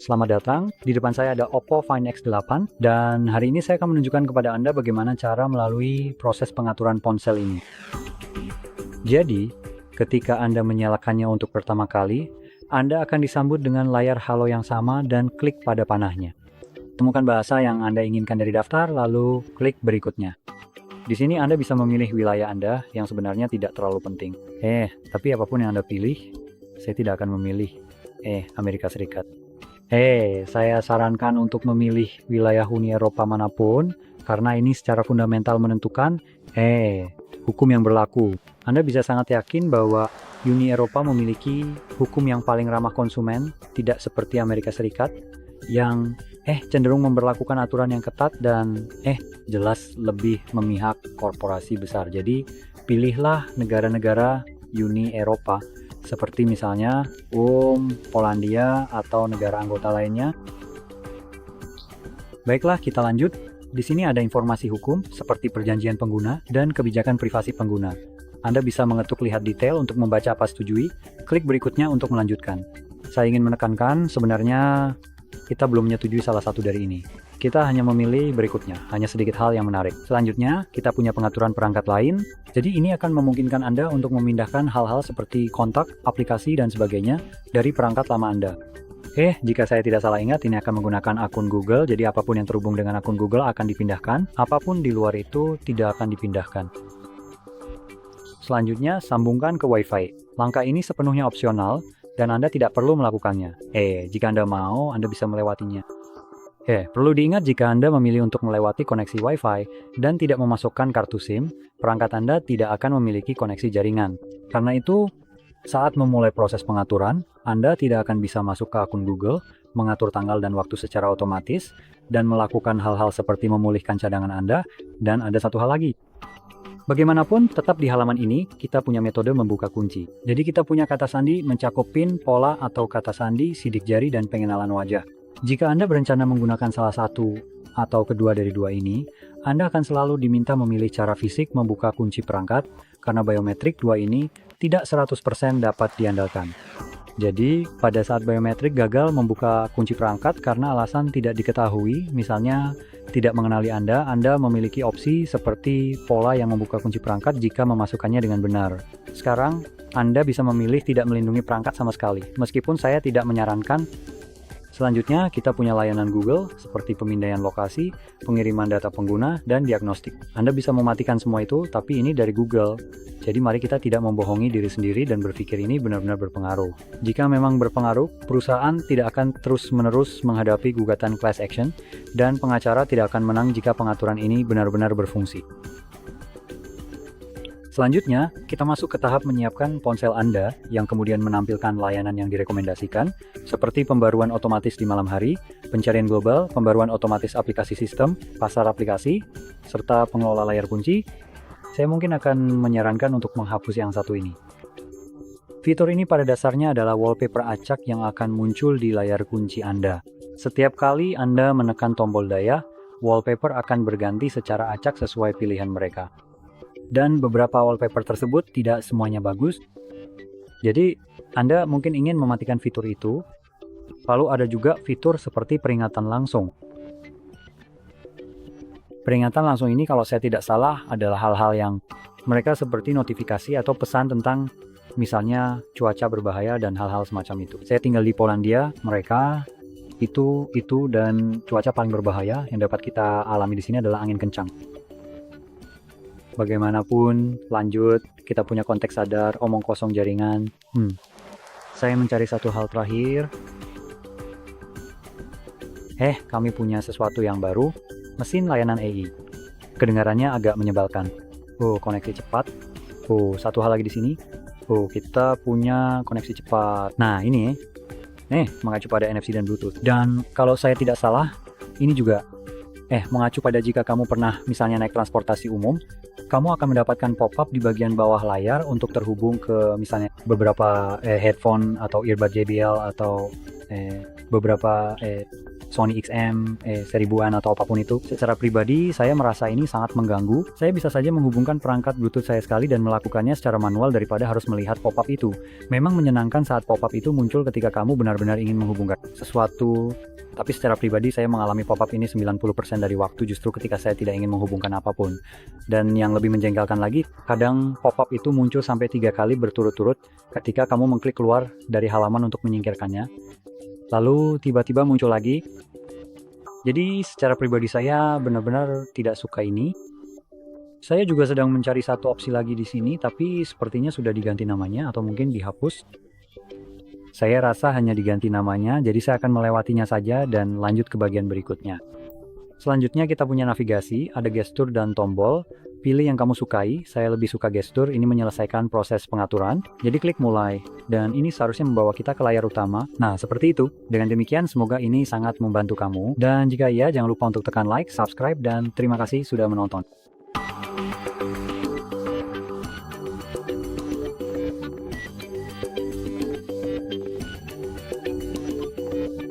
Selamat datang, di depan saya ada Oppo Find X8 dan hari ini saya akan menunjukkan kepada Anda bagaimana cara melalui proses pengaturan ponsel ini. Jadi, ketika Anda menyalakannya untuk pertama kali, Anda akan disambut dengan layar halo yang sama dan klik pada panahnya. Temukan bahasa yang Anda inginkan dari daftar, lalu klik berikutnya. Di sini Anda bisa memilih wilayah Anda yang sebenarnya tidak terlalu penting. Tapi apapun yang Anda pilih, saya tidak akan memilih Amerika Serikat. Saya sarankan untuk memilih wilayah Uni Eropa manapun, karena ini secara fundamental menentukan hukum yang berlaku. Anda bisa sangat yakin bahwa Uni Eropa memiliki hukum yang paling ramah konsumen, tidak seperti Amerika Serikat, yang cenderung memberlakukan aturan yang ketat dan jelas lebih memihak korporasi besar. Jadi pilihlah negara-negara Uni Eropa seperti misalnya Polandia atau negara anggota lainnya. Baiklah, kita lanjut. Di sini ada informasi hukum seperti perjanjian pengguna dan kebijakan privasi pengguna. Anda bisa mengetuk lihat detail untuk membaca apa setujui. Klik berikutnya untuk melanjutkan. Saya ingin menekankan sebenarnya kita belum menyetujui salah satu dari ini. Kita hanya memilih berikutnya, hanya sedikit hal yang menarik. Selanjutnya, kita punya pengaturan perangkat lain. Jadi ini akan memungkinkan Anda untuk memindahkan hal-hal seperti kontak, aplikasi, dan sebagainya dari perangkat lama Anda. Jika saya tidak salah ingat, ini akan menggunakan akun Google, jadi apapun yang terhubung dengan akun Google akan dipindahkan, apapun di luar itu tidak akan dipindahkan. Selanjutnya, sambungkan ke Wi-Fi. Langkah ini sepenuhnya opsional, dan Anda tidak perlu melakukannya. Jika Anda mau, Anda bisa melewatinya. Perlu diingat jika Anda memilih untuk melewati koneksi Wi-Fi dan tidak memasukkan kartu SIM, perangkat Anda tidak akan memiliki koneksi jaringan. Karena itu, saat memulai proses pengaturan, Anda tidak akan bisa masuk ke akun Google, mengatur tanggal dan waktu secara otomatis, dan melakukan hal-hal seperti memulihkan cadangan Anda, dan ada satu hal lagi. Bagaimanapun, tetap di halaman ini, kita punya metode membuka kunci. Jadi kita punya kata sandi mencakup PIN, pola, atau kata sandi, sidik jari, dan pengenalan wajah. Jika Anda berencana menggunakan salah satu atau kedua dari dua ini, Anda akan selalu diminta memilih cara fisik membuka kunci perangkat, karena biometrik dua ini tidak 100% dapat diandalkan. Jadi, pada saat biometrik gagal membuka kunci perangkat karena alasan tidak diketahui, misalnya tidak mengenali Anda memiliki opsi seperti pola yang membuka kunci perangkat jika memasukkannya dengan benar. Sekarang, Anda bisa memilih tidak melindungi perangkat sama sekali, meskipun saya tidak menyarankan. Selanjutnya, kita punya layanan Google seperti pemindaian lokasi, pengiriman data pengguna, dan diagnostik. Anda bisa mematikan semua itu, tapi ini dari Google. Jadi mari kita tidak membohongi diri sendiri dan berpikir ini benar-benar berpengaruh. Jika memang berpengaruh, perusahaan tidak akan terus-menerus menghadapi gugatan class action, dan pengacara tidak akan menang jika pengaturan ini benar-benar berfungsi. Selanjutnya, kita masuk ke tahap menyiapkan ponsel Anda yang kemudian menampilkan layanan yang direkomendasikan, seperti pembaruan otomatis di malam hari, pencarian global, pembaruan otomatis aplikasi sistem, pasar aplikasi, serta pengelola layar kunci. Saya mungkin akan menyarankan untuk menghapus yang satu ini. Fitur ini pada dasarnya adalah wallpaper acak yang akan muncul di layar kunci Anda. Setiap kali Anda menekan tombol daya, wallpaper akan berganti secara acak sesuai pilihan mereka. Dan beberapa wallpaper tersebut tidak semuanya bagus. Jadi, Anda mungkin ingin mematikan fitur itu. Lalu ada juga fitur seperti peringatan langsung. Peringatan langsung ini kalau saya tidak salah adalah hal-hal yang mereka seperti notifikasi atau pesan tentang misalnya cuaca berbahaya dan hal-hal semacam itu. Saya tinggal di Polandia, mereka itu dan cuaca paling berbahaya yang dapat kita alami di sini adalah angin kencang. Bagaimanapun, lanjut, kita punya konteks sadar, omong kosong jaringan. Saya mencari satu hal terakhir. Kami punya sesuatu yang baru, mesin layanan AI. Kedengarannya agak menyebalkan. Koneksi cepat. Satu hal lagi di sini. Kita punya koneksi cepat. Nah, ini mengacu pada NFC dan Bluetooth. Dan kalau saya tidak salah, ini juga mengacu pada jika kamu pernah misalnya naik transportasi umum, kamu akan mendapatkan pop-up di bagian bawah layar untuk terhubung ke misalnya beberapa headphone atau earbud JBL atau beberapa Sony XM, 1000-an atau apapun itu. Secara pribadi, saya merasa ini sangat mengganggu. Saya bisa saja menghubungkan perangkat Bluetooth saya sekali dan melakukannya secara manual daripada harus melihat pop-up itu. Memang menyenangkan saat pop-up itu muncul ketika kamu benar-benar ingin menghubungkan sesuatu. Tapi secara pribadi saya mengalami pop-up ini 90% dari waktu justru ketika saya tidak ingin menghubungkan apapun. Dan yang lebih menjengkelkan lagi, kadang pop-up itu muncul sampai 3 kali berturut-turut ketika kamu mengklik keluar dari halaman untuk menyingkirkannya. Lalu tiba-tiba muncul lagi. Jadi secara pribadi saya benar-benar tidak suka ini. Saya juga sedang mencari satu opsi lagi di sini, tapi sepertinya sudah diganti namanya atau mungkin dihapus. Saya rasa hanya diganti namanya, jadi saya akan melewatinya saja dan lanjut ke bagian berikutnya. Selanjutnya kita punya navigasi, ada gestur dan tombol. Pilih yang kamu sukai, saya lebih suka gestur, ini menyelesaikan proses pengaturan. Jadi klik mulai, dan ini seharusnya membawa kita ke layar utama. Nah, seperti itu. Dengan demikian, semoga ini sangat membantu kamu. Dan jika iya, jangan lupa untuk tekan like, subscribe, dan terima kasih sudah menonton.